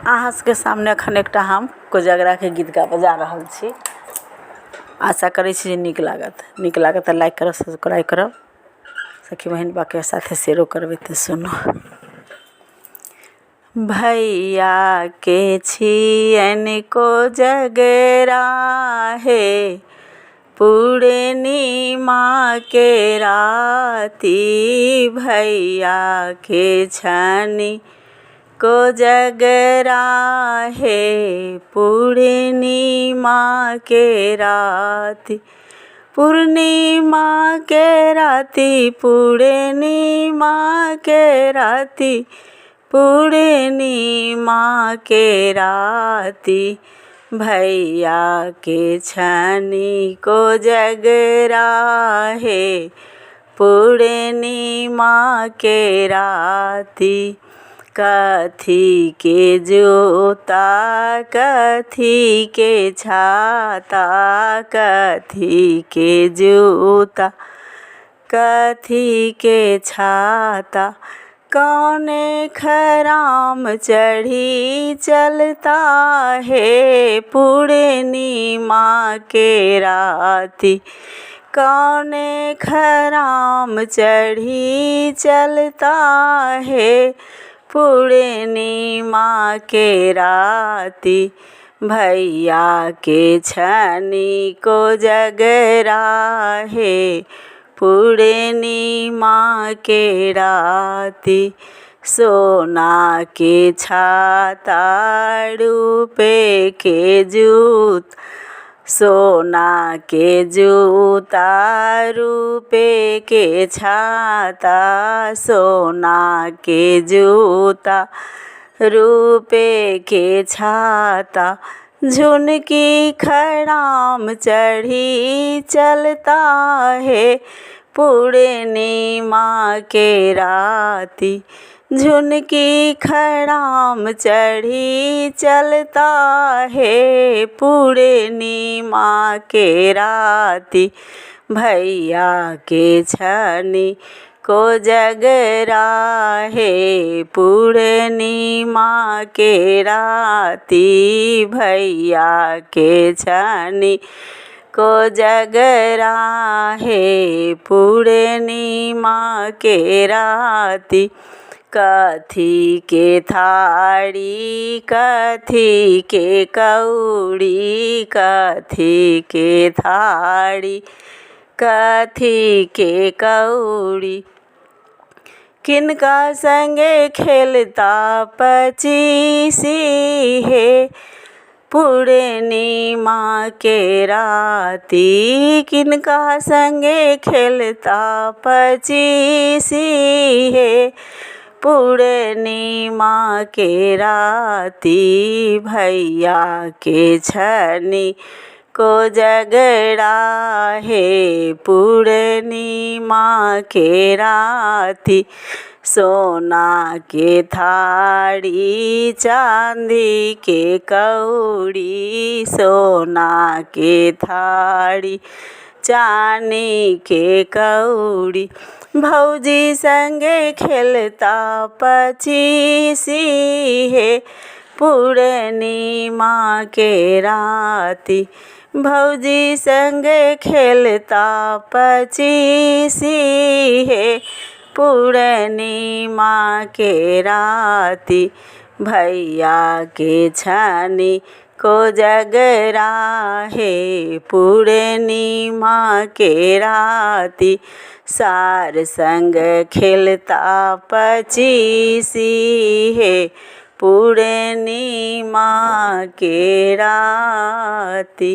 अहाँ सबके सामने एखन एकटा हम कोजगरा के गीत गाबऽ जा रहल छी। आशा करै छी जे नीक लागत तऽ लाइक करब, सब्सक्राइब करब, सखी बहिन बाकी साथे शेयरो करबै तऽ सुनो। भैया के छियनि कोजगरा हे पूर्णिमा के राति, भैया के छनि कोजगरा हे पूर्णिमा के राति, पूर्णिमा के राति, पूर्णिमा के राति, पूर्णिमा के राति, भैया के छनि कोजगरा हे पूर्णिमा के राति। कथी के जूता, कथी के छाता, कथी के जूता, कथी के छाता, कौने खराम चढ़ी चलता है पूर्णिमा के राति, कौने खराम चढ़ी चलता है पूर्णिमा के राति, भैया के छनि कोजगरा हे पूर्णिमा के राति। सोना के छाता, रुपए के जूता, सोना के जूता, रुपए के छाता, सोना के जूता, रुपए के छाता, झुनकी खड़ाम चढ़ी चलता है पूर्णिमा के राति, झुनकी खड़ाम चढ़ी चलता है पूर्णिमा के राति, भैया के छनि कोजगरा हे पूर्णिमा के राति, भैया के छनि कोजगरा हे पूर्णिमा के राति। कथी के थारी, कथी के कौड़ी, कथी के थारी, कथी के कौड़ी, किनका संगे खेलता पचीसी है पूर्णिमा के राति, किनका संगे खेलता पचीसी है पूर्णिमा के राति, भैया के छनि कोजगरा हे पूर्णिमा के राति। सोना के थारी, चांदी के कौड़ी, सोना के थारी, चांदी के कौड़ी, भौजी संगे खेलता पचीसी है पूर्णिमा के राति, भौजी संगे खेलता पचीसी है पूर्णिमा के राति, भैया के छनि कोजगरा हे पूर्णिमा के राति, सार संग खेलता पचीसी है पूर्णिमा के राति।